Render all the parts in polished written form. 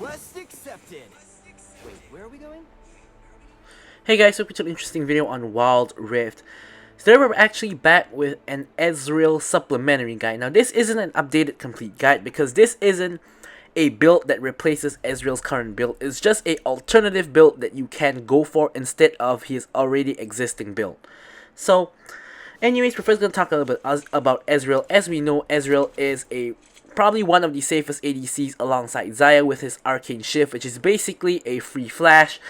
Quest accepted. Wait, where are we going? Hey guys, welcome to an interesting video on Wild Rift. Today we're actually back with an Ezreal supplementary guide. Now this isn't an updated complete guide because this isn't a build that replaces Ezreal's current build. It's just a alternative build that you can go for instead of his already existing build. So anyways, we're first going to talk a little bit about Ezreal. As we know, Ezreal is probably one of the safest ADCs alongside Xayah with his Arcane Shift, which is basically a free flash.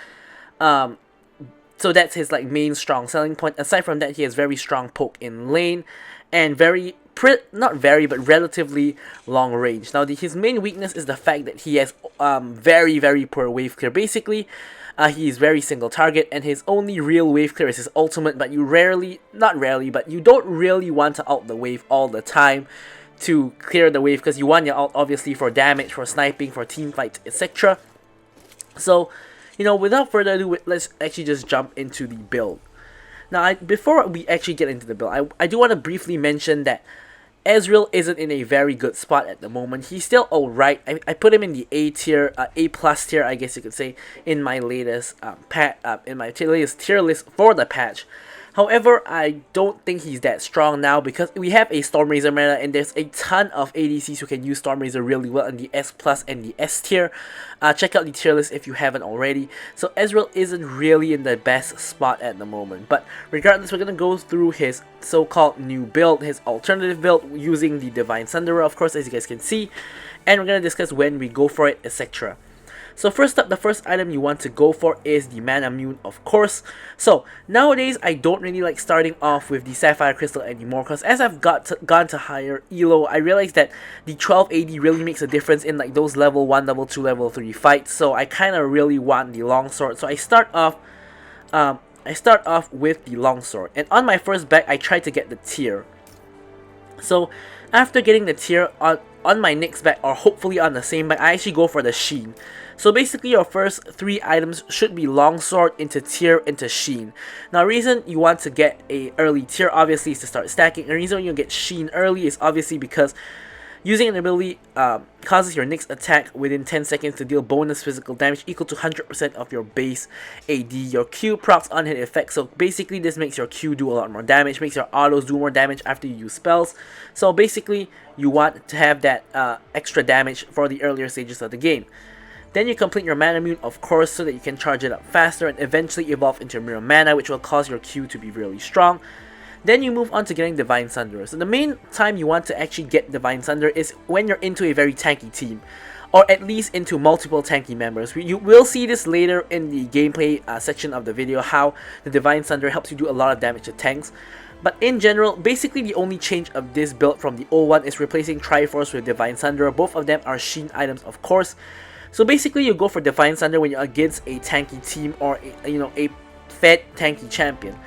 So that's his main strong selling point. Aside from that, he has very strong poke in lane and not very but relatively long range. Now his main weakness is the fact that he has very poor wave clear. Basically, he is very single target, and his only real wave clear is his ultimate, but you you don't really want to ult the wave all the time to clear the wave, because you want your ult obviously for damage, for sniping, for team fights, etc. So, without further ado, let's actually just jump into the build. Now, before we actually get into the build, I do want to briefly mention that Ezreal isn't in a very good spot at the moment. He's still alright. I put him in the A tier, A plus tier, I guess you could say, in my latest latest tier list for the patch. However, I don't think he's that strong now because we have a Stormrazor meta, and there's a ton of ADCs who can use Stormrazor really well in the S plus and the S tier. Check out the tier list if you haven't already. So Ezreal isn't really in the best spot at the moment. But regardless, we're going to go through his so-called new build, his alternative build using the Divine Sunderer, of course, as you guys can see. And we're going to discuss when we go for it, etc. So first up, the first item you want to go for is the Mana Mune, of course. So nowadays, I don't really like starting off with the Sapphire Crystal anymore, because as I've gone to higher elo, I realized that the 12 AD really makes a difference in those level 1, level 2, level 3 fights. So I kind of really want the Longsword. So I start off with the Longsword, and on my first back, I try to get the tier. So after getting the tier on my next back, or hopefully on the same back, I actually go for the Sheen. So basically, your first 3 items should be Longsword into tier into Sheen. Now, reason you want to get a early tier obviously is to start stacking. The reason you get Sheen early is obviously because using an ability causes your next attack within 10 seconds to deal bonus physical damage equal to 100% of your base AD. Your Q procs on hit effect, so basically this makes your Q do a lot more damage, makes your autos do more damage after you use spells. So basically, you want to have that extra damage for the earlier stages of the game. Then you complete your Mana Mune, of course, so that you can charge it up faster and eventually evolve into Mirror Mana, which will cause your Q to be really strong. Then you move on to getting Divine Sunderer. So the main time you want to actually get Divine Sunderer is when you're into a very tanky team, or at least into multiple tanky members. You will see this later in the gameplay section of the video, how the Divine Sunderer helps you do a lot of damage to tanks. But in general, basically the only change of this build from the old one is replacing Triforce with Divine Sunderer. Both of them are Sheen items, of course. So basically, you go for Divine Sunderer when you're against a tanky team or a fed tanky champion,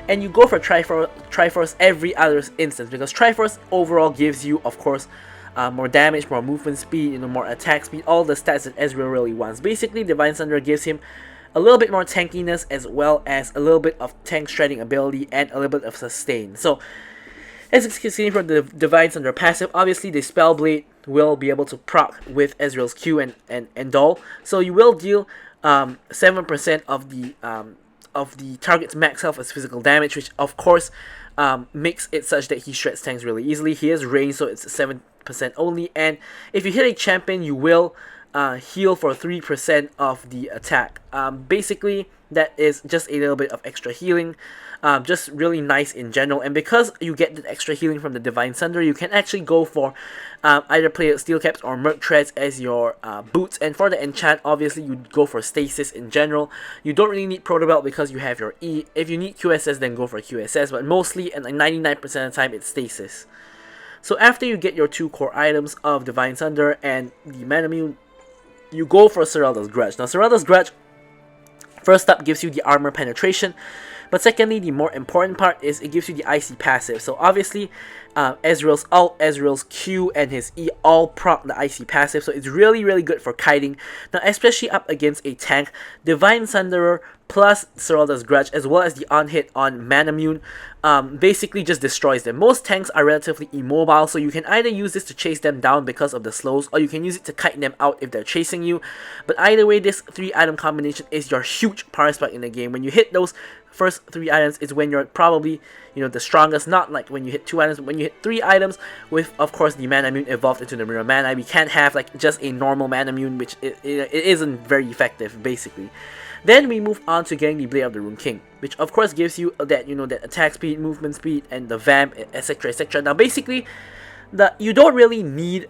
and you go for Triforce every other instance, because Triforce overall gives you, of course, more damage, more movement speed, more attack speed, all the stats that Ezreal really wants. Basically, Divine Sunderer gives him a little bit more tankiness as well as a little bit of tank shredding ability and a little bit of sustain. So as you can see from the Divine Sunderer passive, obviously the Spellblade will be able to proc with Ezreal's Q and Doll. So you will deal 7% of the target's max health as physical damage, which of course makes it such that he shreds tanks really easily. He has range, so it's 7% only. And if you hit a champion, you will heal for 3% of the attack. Basically, that is just a little bit of extra healing. Just really nice in general, and because you get the extra healing from the Divine Sunderer, you can actually go for either play Steel Caps or Merc Treads as your boots, and for the enchant, obviously you go for Stasis in general. You don't really need Proto Belt because you have your E. If you need QSS, then go for QSS, but mostly, and 99% of the time, it's Stasis. So after you get your 2 core items of Divine Sunderer and the Mana Mune, you go for Seralda's Grudge. Now Seralda's Grudge, first up, gives you the armor penetration. But secondly, the more important part is it gives you the Icy passive. So obviously, Ezreal's ult, Ezreal's Q, and his E all proc the Icy passive. So it's really good for kiting. Now, especially up against a tank, Divine Sunderer plus Seralda's Grudge, as well as the on-hit on Manamune, basically just destroys them. Most tanks are relatively immobile, so you can either use this to chase them down because of the slows, or you can use it to kite them out if they're chasing you. But either way, this 3-item combination is your huge power spike in the game. When you hit those first 3 items is when you're probably, you know, the strongest. Not like when you hit 2 items, but when you hit 3 items with, of course, the Manamune evolved into the Mirror Mana. We can't have like just a normal Manamune, which it isn't very effective, basically. Then we move on to getting the Blade of the Rune King, which of course gives you that, you know, that attack speed, movement speed, and the vamp, etc, etc. Now basically, you don't really need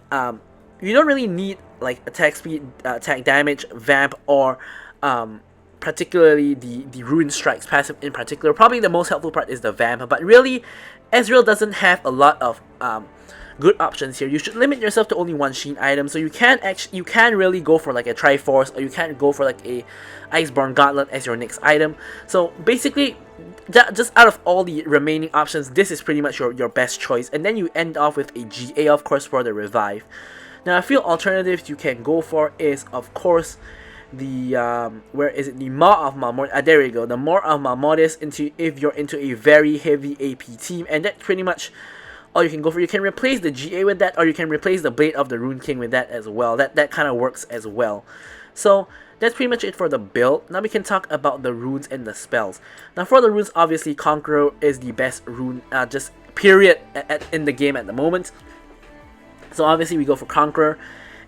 like attack speed, attack damage, vamp, or particularly the Rune Strikes passive in particular. Probably the most helpful part is the vamp, but really, Ezreal doesn't have a lot of good options here. You should limit yourself to only one Sheen item, so you can really go for like a Triforce, or you can go for like a Iceborne Gauntlet as your next item. So basically, just out of all the remaining options, this is pretty much your best choice. And then you end off with a GA, of course, for the revive. Now a few alternatives you can go for is, of course, the where is it, the Maw of Malmortis. There we go, the Maw of Malmortis if you're into a very heavy AP team, and that's pretty much all you can go for. You can replace the GA with that, or you can replace the Blade of the Rune King with that as well. That kind of works as well. So that's pretty much it for the build. Now we can talk about the runes and the spells. Now for the runes, obviously Conqueror is the best rune, just period, in the game at the moment. So obviously we go for Conqueror.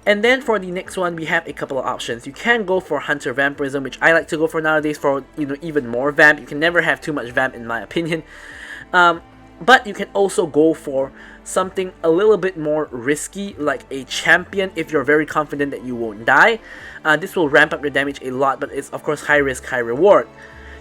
And then for the next one, we have a couple of options. You can go for Hunter Vampirism, which I like to go for nowadays for, you know, even more vamp. You can never have too much vamp in my opinion. But you can also go for something a little bit more risky, like a Champion, if you're very confident that you won't die. This will ramp up your damage a lot, but it's of course high risk, high reward.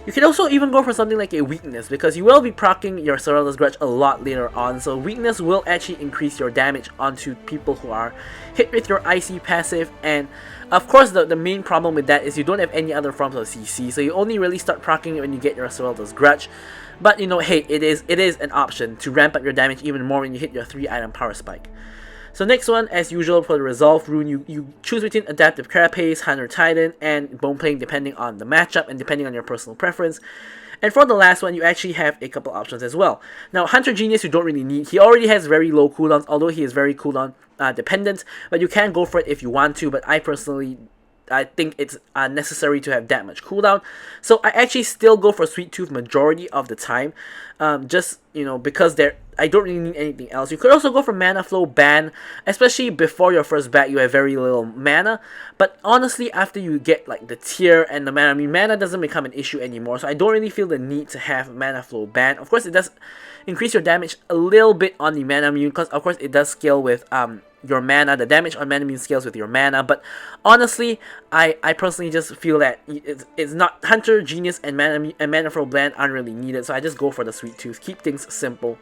You can also even go for something like a Weakness, because you will be proccing your Seralda's Grudge a lot later on, so Weakness will actually increase your damage onto people who are hit with your IC passive. And of course the main problem with that is you don't have any other forms of CC, so you only really start proccing it when you get your Seralda's Grudge. But you know, hey, it is an option to ramp up your damage even more when you hit your 3-item power spike. So next one, as usual for the Resolve rune, you choose between Adaptive Carapace, Hunter Titan, and Bone Playing depending on the matchup and depending on your personal preference. And for the last one, you actually have a couple options as well. Now, Hunter Genius you don't really need. He already has very low cooldowns, although he is very cooldown dependent. But you can go for it if you want to, but I think it's necessary to have that much cooldown. So I actually still go for Sweet Tooth majority of the time. Just, you know, because I don't really need anything else. You could also go for Mana Flow Ban, especially before your first bat you have very little mana. But honestly, after you get like the tier and the mana, I mean, mana doesn't become an issue anymore. So I don't really feel the need to have Mana Flow Ban. Of course, it does increase your damage a little bit on the Manamune, because of course it does scale with your mana. The damage on Manamune scales with your mana, but honestly, I personally just feel that it's not Hunter, Genius, and Mana Flow Ban aren't really needed, so I just go for the Sweet Tooth. Keep things simple.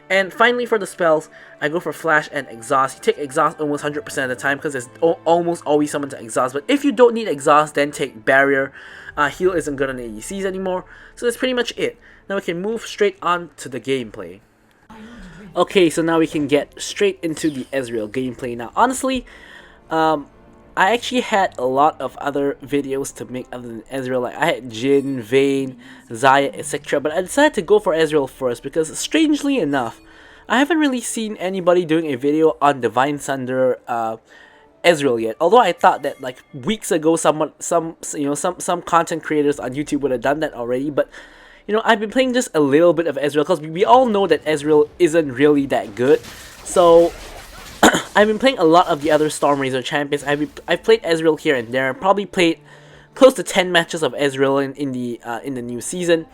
And finally for the spells, I go for Flash and Exhaust. You take Exhaust almost 100% of the time because there's almost always someone to Exhaust, but if you don't need Exhaust, then take Barrier. Heal isn't good on ADCs anymore, so that's pretty much it. Now we can move straight on to the gameplay. Okay, so now we can get straight into the Ezreal gameplay. Now, honestly, I actually had a lot of other videos to make other than Ezreal. Like I had Jhin, Vayne, Xayah, etc. But I decided to go for Ezreal first because, strangely enough, I haven't really seen anybody doing a video on Divine Sunderer Ezreal yet. Although I thought that like weeks ago, some content creators on YouTube would have done that already. But you know, I've been playing just a little bit of Ezreal because we all know that Ezreal isn't really that good. So I've been playing a lot of the other Stormrazor champions. I've played Ezreal here and there. Probably played close to 10 matches of Ezreal in the new season,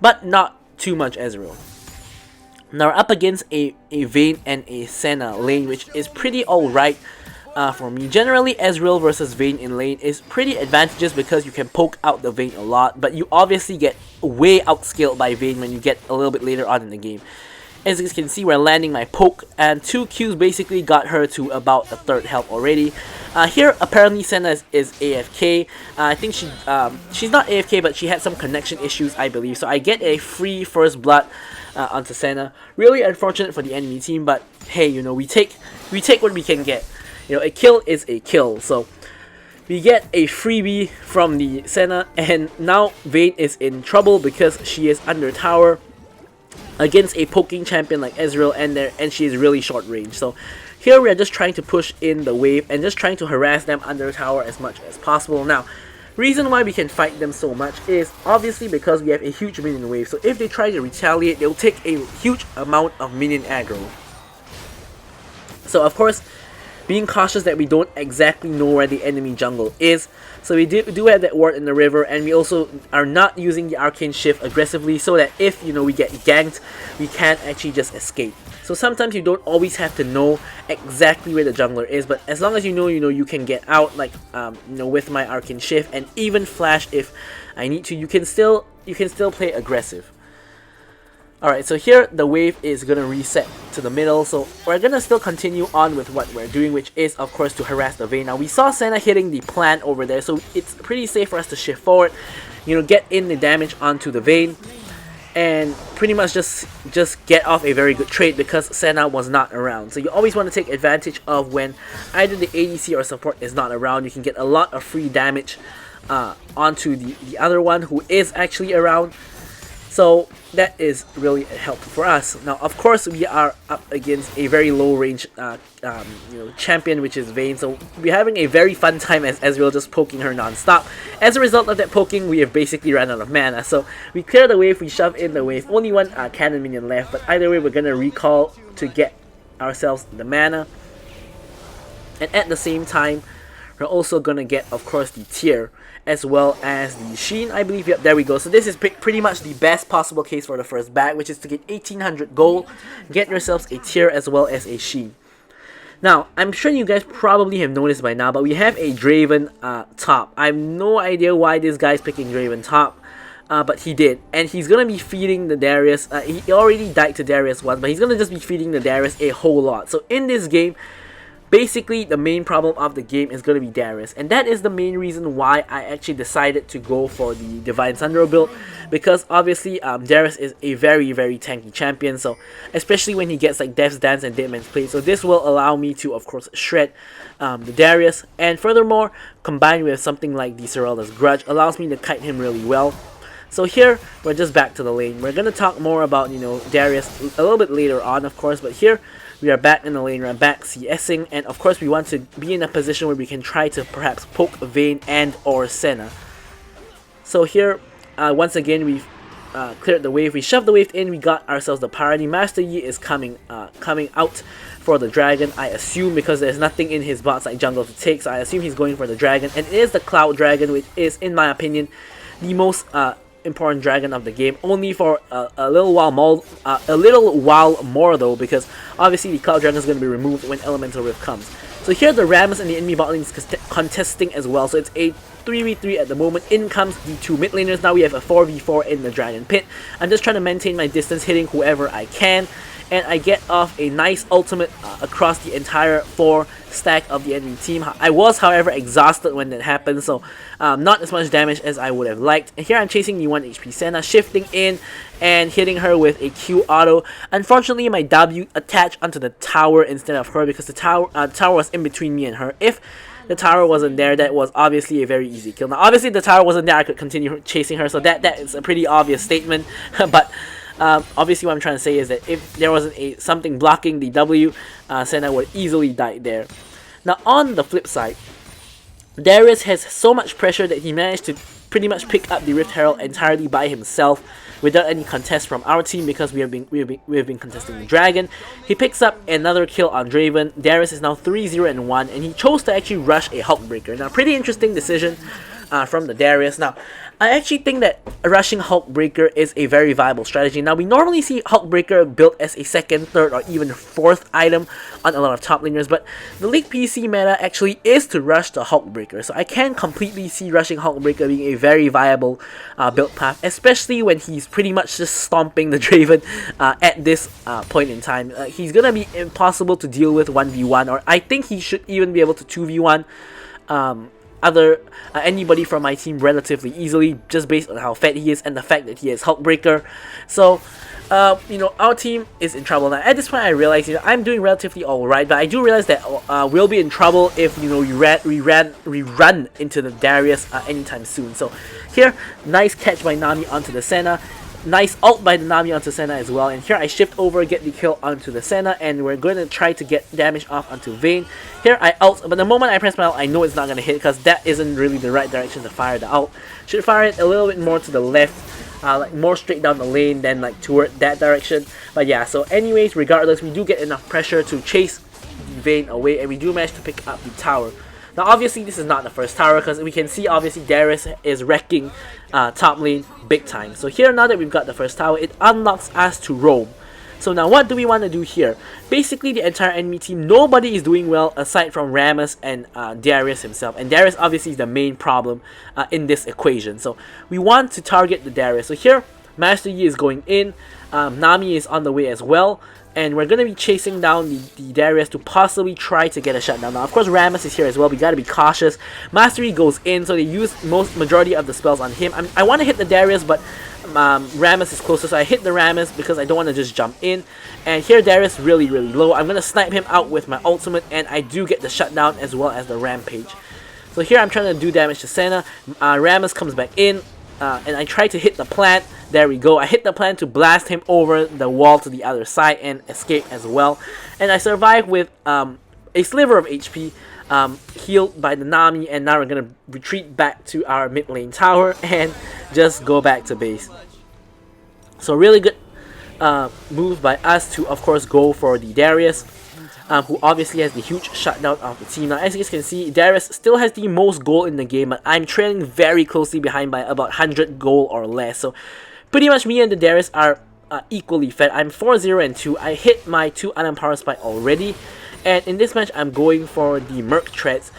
but not too much Ezreal. Now we're up against a Vayne and a Senna lane, which is pretty alright for me. Generally, Ezreal versus Vayne in lane is pretty advantageous because you can poke out the Vayne a lot, but you obviously get way outscaled by Vayne when you get a little bit later on in the game. As you can see, we're landing my poke, and 2 Qs basically got her to about a third health already. Here, apparently Senna is AFK. I think she's not AFK, but she had some connection issues, I believe. So I get a free first blood onto Senna. Really unfortunate for the enemy team, but hey, you know, we take what we can get. You know, a kill is a kill. So we get a freebie from the Senna, and now Vayne is in trouble because she is under tower against a poking champion like Ezreal, and she is really short range. So here we are just trying to push in the wave and just trying to harass them under tower as much as possible. Now, reason why we can fight them so much is obviously because we have a huge minion wave. So if they try to retaliate, they'll take a huge amount of minion aggro. So of course, being cautious that we don't exactly know where the enemy jungle is. So we do have that ward in the river, and we also are not using the arcane shift aggressively so that if we get ganked, we can actually just escape. So sometimes you don't always have to know exactly where the jungler is, but as long as you know you can get out, like with my arcane shift and even flash if I need to. You can still play aggressive. Alright, so here the wave is going to reset to the middle, so we're going to still continue on with what we're doing, which is of course to harass the Vayne. Now we saw Senna hitting the plant over there, so it's pretty safe for us to shift forward, get in the damage onto the Vayne, and pretty much just get off a very good trade because Senna was not around. So you always want to take advantage of when either the ADC or support is not around. You can get a lot of free damage onto the other one who is actually around. So that is really helpful for us. Now, of course, we are up against a very low range champion, which is Vayne. So we're having a very fun time as Ezreal just poking her non-stop. As a result of that poking, we have basically run out of mana. So we clear the wave, we shove in the wave. Only one cannon minion left, but either way, we're going to recall to get ourselves the mana. And at the same time, we're also going to get, of course, the tier, as well as the Sheen, I believe. Yep, there we go. So this is pretty much the best possible case for the first bag, which is to get 1800 gold, get yourselves a tier as well as a Sheen. Now, I'm sure you guys probably have noticed by now, but we have a Draven top. I have no idea why this guy's picking Draven top, but he did. And he's going to be feeding the Darius. He already died to Darius once, but he's going to just be feeding the Darius a whole lot. So in this game, basically, the main problem of the game is going to be Darius, and that is the main reason why I actually decided to go for the Divine Sunderer build, because obviously Darius is a very, very tanky champion, so especially when he gets like Death's Dance and Dead Man's Plate, so this will allow me to, of course, shred the Darius, and furthermore, combined with something like the Seralda's Grudge, allows me to kite him really well. So here, we're just back to the lane. We're going to talk more about, Darius a little bit later on, of course, but here, we are back in the lane, we're back CSing, and of course we want to be in a position where we can try to perhaps poke Vayne and or Senna. So here, once again, we've cleared the wave, we shoved the wave in, we got ourselves the priority. Master Yi is coming out for the dragon, I assume, because there's nothing in his bot side jungle to take, so I assume he's going for the dragon, and it is the Cloud Dragon, which is, in my opinion, the most important dragon of the game, only for a little while more though, because obviously the Cloud Dragon is going to be removed when Elemental Rift comes. So here the Rammus and the enemy bot lane is contesting as well, so it's a 3v3 at the moment. In comes the two mid laners. Now we have a 4v4 in the Dragon Pit. I'm just trying to maintain my distance, hitting whoever I can, and I get off a nice ultimate across the entire 4 stack of the enemy team. I was, however, exhausted when that happened, so not as much damage as I would have liked. And here I'm chasing the 1 HP Senna, shifting in and hitting her with a Q auto. Unfortunately, my W attached onto the tower instead of her, because the tower was in between me and her. If the tower wasn't there, that was obviously a very easy kill. Now, obviously, if the tower wasn't there, I could continue chasing her, so that is a pretty obvious statement, but obviously what I'm trying to say is that if there wasn't something blocking the W, Senna would easily die there. Now on the flip side, Darius has so much pressure that he managed to pretty much pick up the Rift Herald entirely by himself without any contest from our team, because we have been contesting the dragon. He picks up another kill on Draven. Darius is now 3-0-1, and he chose to actually rush a Hulkbreaker. Now, pretty interesting decision from the Darius. Now, I actually think that rushing Hulkbreaker is a very viable strategy. Now, we normally see Hulkbreaker built as a second, third, or even fourth item on a lot of top laners, but the League PC meta actually is to rush the Hulkbreaker. So I can completely see rushing Hulkbreaker being a very viable build path, especially when he's pretty much just stomping the Draven at this point in time. He's gonna be impossible to deal with 1v1, or I think he should even be able to 2v1 other anybody from my team relatively easily, just based on how fed he is and the fact that he is Hulkbreaker. So you know, our team is in trouble now. At this point, I realize, you know, I'm doing relatively alright, but I do realize that we'll be in trouble if, you know, we run into the Darius anytime soon. So here, nice catch by Nami onto the Senna. Nice ult by the Nami onto Senna as well. And here I shift over, get the kill onto the Senna, and we're going to try to get damage off onto Vayne. Here I ult, but the moment I press my ult, I know it's not going to hit because that isn't really the right direction to fire the ult. Should fire it a little bit more to the left, like more straight down the lane than like toward that direction. But yeah, so anyways, regardless, we do get enough pressure to chase the Vayne away, and we do manage to pick up the tower. Now obviously this is not the first tower, because we can see obviously Darius is wrecking top lane big time. So here, now that we've got the first tower, it unlocks us to roam. So now what do we want to do here? Basically the entire enemy team, nobody is doing well aside from Rammus and Darius himself. And Darius obviously is the main problem in this equation. So we want to target the Darius. So here, Master Yi is going in, Nami is on the way as well. And we're going to be chasing down the Darius to possibly try to get a shutdown. Now, of course, Rammus is here as well. We got to be cautious. Master Yi goes in, so they use majority of the spells on him. I want to hit the Darius, but Rammus is closer, so I hit the Rammus because I don't want to just jump in. And here, Darius really, really low. I'm going to snipe him out with my ultimate, and I do get the shutdown as well as the Rampage. So here, I'm trying to do damage to Senna. Rammus comes back in, and I try to hit the plant. There we go. I hit the plant to blast him over the wall to the other side and escape as well. And I survive with a sliver of HP, healed by the Nami, and now we're going to retreat back to our mid lane tower and just go back to base. So really good move by us to, of course, go for the Darius, who obviously has the huge shutdown of the team. Now, as you guys can see, Darius still has the most gold in the game, but I'm trailing very closely behind by about 100 gold or less. So pretty much me and the Darius are equally fed. I'm 4-0 and 2. I hit my 2 unarmed power spike already. And in this match, I'm going for the Merc Treads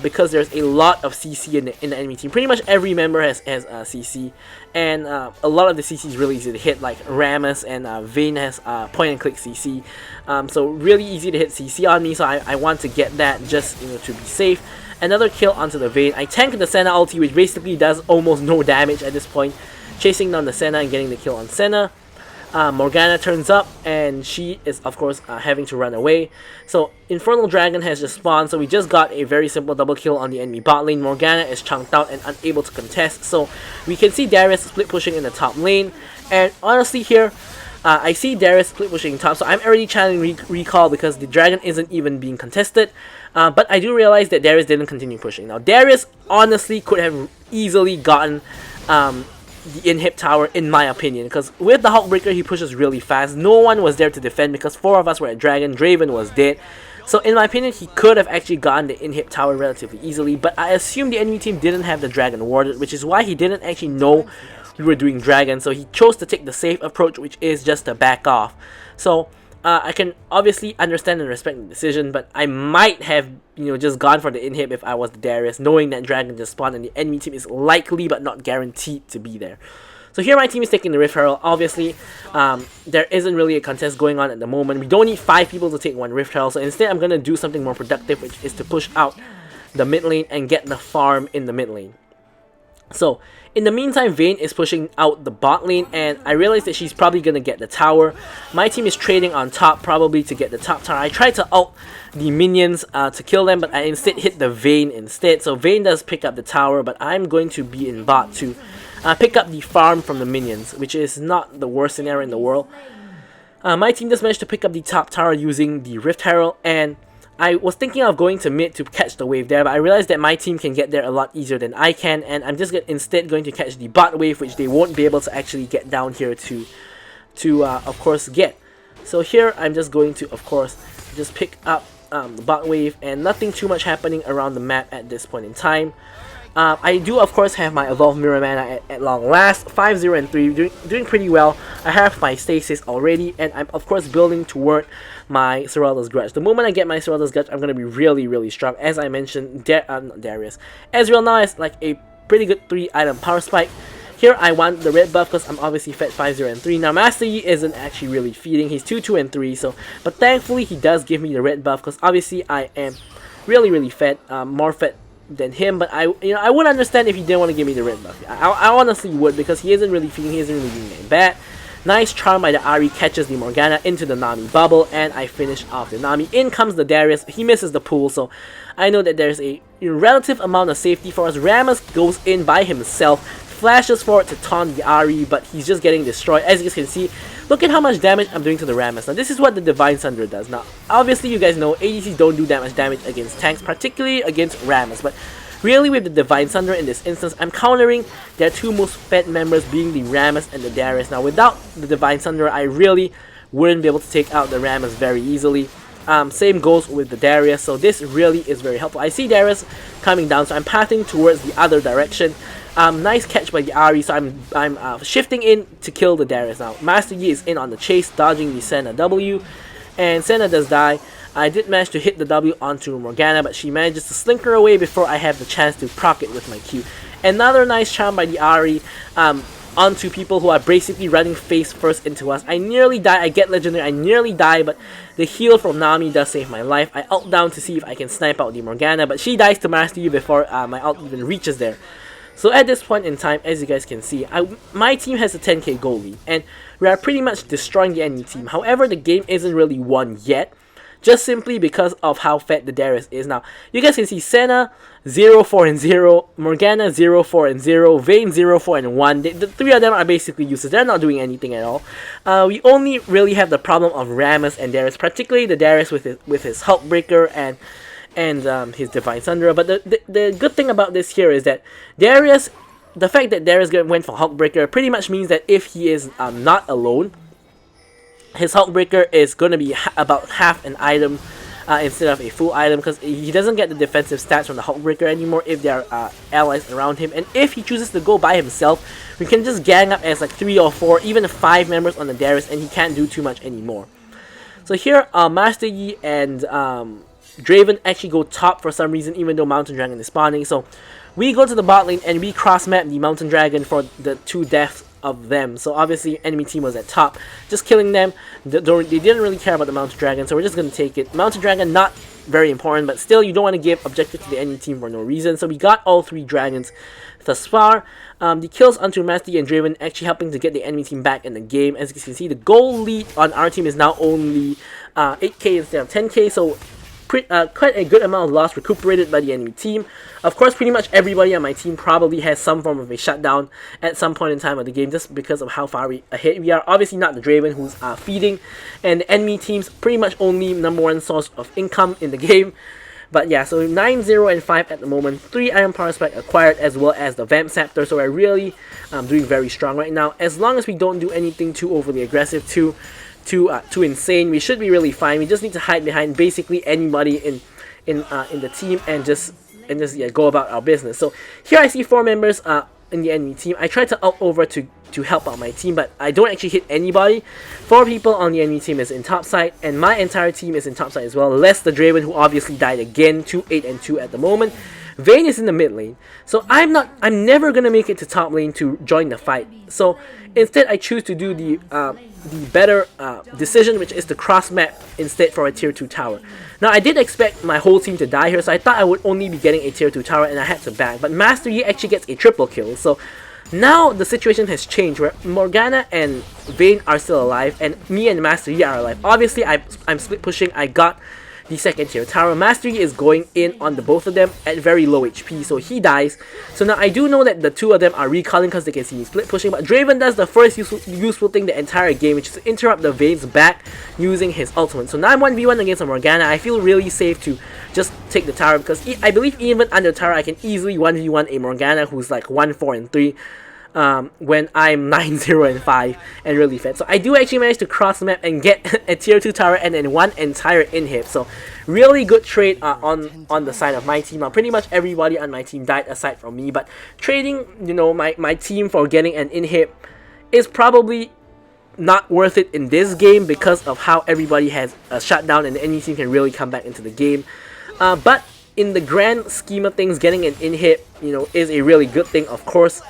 because there's a lot of CC in the enemy team. Pretty much every member has CC. And a lot of the CC is really easy to hit, like Rammus and Vayne has point and click CC. So really easy to hit CC on me, so I want to get that just, you know, to be safe. Another kill onto the Vayne. I tank the Senna ulti, which basically does almost no damage at this point. Chasing down the Senna and getting the kill on Senna. Morgana turns up, and she is, of course, having to run away. So Infernal Dragon has just spawned, so we just got a very simple double kill on the enemy bot lane. Morgana is chunked out and unable to contest, so we can see Darius split pushing in the top lane. And honestly here, I see Darius split pushing top, so I'm already channeling recall because the dragon isn't even being contested. But I do realize that Darius didn't continue pushing. Now Darius honestly could have easily gotten the inhib tower, in my opinion, because with the Hulkbreaker he pushes really fast. No one was there to defend because 4 of us were at dragon. Draven was dead, so in my opinion he could have actually gotten the inhib tower relatively easily. But I assume the enemy team didn't have the dragon warded, which is why he didn't actually know we were doing dragon, so he chose to take the safe approach, which is just to back off. So I can obviously understand and respect the decision, but I might have, you know, just gone for the inhib if I was the Darius, knowing that dragon just spawned and the enemy team is likely but not guaranteed to be there. So here my team is taking the Rift Herald. Obviously, there isn't really a contest going on at the moment. We don't need 5 people to take 1 Rift Herald, so instead I'm going to do something more productive, which is to push out the mid lane and get the farm in the mid lane. So in the meantime, Vayne is pushing out the bot lane, and I realize that she's probably going to get the tower. My team is trading on top, probably to get the top tower. I tried to ult the minions to kill them, but I instead hit the Vayne instead. So Vayne does pick up the tower, but I'm going to be in bot to pick up the farm from the minions, which is not the worst scenario in the world. My team just managed to pick up the top tower using the Rift Herald, and I was thinking of going to mid to catch the wave there, but I realized that my team can get there a lot easier than I can, and I'm just instead going to catch the bot wave, which they won't be able to actually get down here to of course, get. So here, I'm just going to, of course, just pick up the bot wave, and nothing too much happening around the map at this point in time. I do, of course, have my Evolved Mirror Mana at long last, 5-0 and 3, doing pretty well. I have my Stasis already, and I'm, of course, building toward my Serralda's Grudge. The moment I get my Serralda's Grudge, I'm going to be really, really strong. As I mentioned, not Darius. Ezreal now has like a pretty good 3-item power spike. Here, I want the red buff because I'm obviously fed 5-0 and 3. Now, Master Yi isn't actually really feeding. He's 2-2 and 3, so, but thankfully, he does give me the red buff because obviously I am really, really fed, more fed than him, but I would understand if he didn't want to give me the red buff. I honestly would, because he isn't really feeling, he isn't really doing it bad. Nice charm by the Ahri, catches the Morgana into the Nami bubble, and I finish off the Nami. In comes the Darius, he misses the pool, so I know that there's a relative amount of safety for us. Rammus goes in by himself, flashes forward to taunt the Ahri, but he's just getting destroyed. As you can see, look at how much damage I'm doing to the Rammus. Now this is what the Divine Sunderer does. Now obviously you guys know ADCs don't do that much damage against tanks, particularly against Rammus, but really with the Divine Sunderer in this instance, I'm countering their two most fed members being the Rammus and the Darius. Now without the Divine Sunderer, I really wouldn't be able to take out the Rammus very easily. Same goes with the Darius, so this really is very helpful. I see Darius coming down, so I'm pathing towards the other direction. Nice catch by the Ahri, so I'm shifting in to kill the Darius now. Master Yi is in on the chase, dodging the Senna W, and Senna does die. I did manage to hit the W onto Morgana, but she manages to slinker away before I have the chance to proc it with my Q. Another nice charm by the Ahri onto people who are basically running face first into us. I nearly die, I get legendary, I nearly die, but the heal from Nami does save my life. I ult down to see if I can snipe out the Morgana, but she dies to Master Yi before my ult even reaches there. So at this point in time, as you guys can see, my team has a 10k goal lead, and we are pretty much destroying the enemy team. However, the game isn't really won yet, just simply because of how fed the Darius is. Now, you guys can see Senna 0, 4, and 0, Morgana 0, 4, and 0, Vayne 0, 4, and 1. The three of them are basically useless. They're not doing anything at all. We only really have the problem of Rammus and Darius, particularly the Darius with his Hulkbreaker and his Divine Sunderer. But the good thing about this here is that Darius, the fact that Darius went for Hulkbreaker pretty much means that if he is not alone, his Hulkbreaker is going to be about half an item instead of a full item, because he doesn't get the defensive stats from the Hulkbreaker anymore if there are allies around him. And if he chooses to go by himself, we can just gang up as like 3 or 4, even 5 members on the Darius, and he can't do too much anymore. So here, Master Yi and Draven actually go top for some reason, even though Mountain Dragon is spawning. So we go to the bot lane and we cross-map the Mountain Dragon for the 2 deaths of them. So obviously enemy team was at top, just killing them. They didn't really care about the Mountain Dragon, so we're just gonna take it. Mountain Dragon, not very important, but still you don't want to give objective to the enemy team for no reason. So we got all 3 dragons thus far. The kills onto Master Yi and Draven actually helping to get the enemy team back in the game. As you can see, the goal lead on our team is now only 8k instead of 10k, so quite a good amount of loss recuperated by the enemy team. Of course, pretty much everybody on my team probably has some form of a shutdown at some point in time of the game, just because of how far ahead we are. Obviously not the Draven, who's feeding, and the enemy team's pretty much only #1 source of income in the game. But yeah, so 9, 0, and 5 at the moment. 3 Iron Power Spike acquired, as well as the Vamp Scepter, so we're really doing very strong right now. As long as we don't do anything too overly aggressive, too insane, we should be really fine. We just need to hide behind basically anybody in the team and just go about our business. So here I see 4 members in the enemy team. I tried to ult over to help out my team, but I don't actually hit anybody. 4 people on the enemy team is in top side, and my entire team is in top side as well, less the Draven, who obviously died again, 2, 8, and 2 at the moment. Vayne is in the mid lane, so I'm never gonna make it to top lane to join the fight. So instead, I choose to do the better decision, which is to cross map instead for a tier 2 tower. Now I did expect my whole team to die here, so I thought I would only be getting a tier 2 tower, and I had to back. But Master Yi actually gets a triple kill, so now the situation has changed, where Morgana and Vayne are still alive, and me and Master Yi are alive. Obviously, I'm split pushing. I got the 2nd tier tower. Master Yi is going in on the both of them at very low HP, so he dies. So now I do know that the 2 of them are recalling because they can see me split pushing, but Draven does the first useful thing the entire game, which is to interrupt the Vayne's back using his ultimate. So now I'm 1v1 against a Morgana. I feel really safe to just take the tower, because I believe even under tower I can easily 1v1 a Morgana who's like 1, 4, and 3. When I'm 9, 0, and 5 and really fed. So I do actually manage to cross map and get a tier 2 tower and then 1 entire inhib. So really good trade on the side of my team. Now pretty much everybody on my team died aside from me, but trading, you know, my team for getting an inhib is probably not worth it in this game, because of how everybody has a shutdown and any team can really come back into the game. But in the grand scheme of things, getting an inhib, you know, is a really good thing, of course.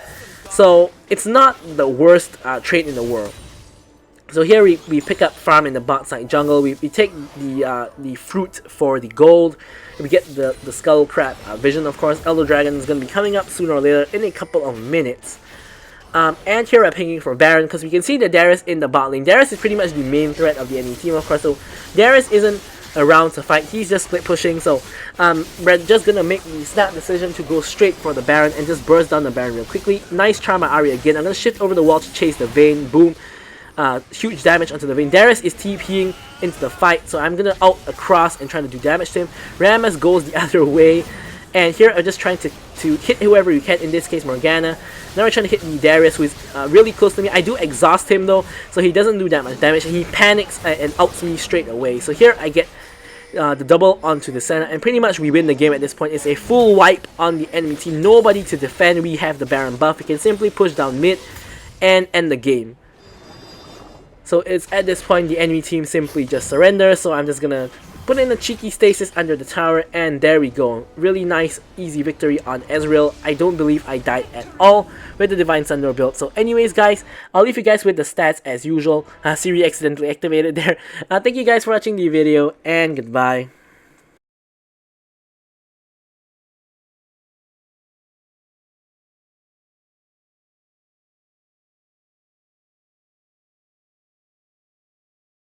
So it's not the worst trade in the world. So here we pick up farm in the bot side jungle. We take the fruit for the gold. We get the skull crab vision, of course. Elder Dragon is going to be coming up sooner or later in a couple of minutes. And here we're picking for Baron because we can see that Darius in the bot lane. Darius is pretty much the main threat of the enemy team, of course. So Darius isn't around to fight. He's just split pushing. So we're just going to make the snap decision to go straight for the Baron and just burst down the Baron real quickly. Nice charm by Ahri again. I'm going to shift over the wall to chase the Vayne. Boom. Huge damage onto the Vayne. Darius is TPing into the fight, so I'm gonna ult across and trying to do damage to him. Rammus goes the other way, and here I'm just trying to hit whoever you can, in this case Morgana. Now we're trying to hit the Darius, who is really close to me. I do exhaust him though, so he doesn't do that much damage, and he panics and ults me straight away. So here I get the double onto the center, and pretty much we win the game at this point. It's a full wipe on the enemy team, nobody to defend. We have the Baron buff, we can simply push down mid and end the game. So it's at this point the enemy team simply just surrenders, so I'm just gonna put in a cheeky stasis under the tower, and there we go. Really nice, easy victory on Ezreal. I don't believe I died at all with the Divine Sunderer build. So anyways guys, I'll leave you guys with the stats as usual. Siri accidentally activated there. Thank you guys for watching the video, and goodbye.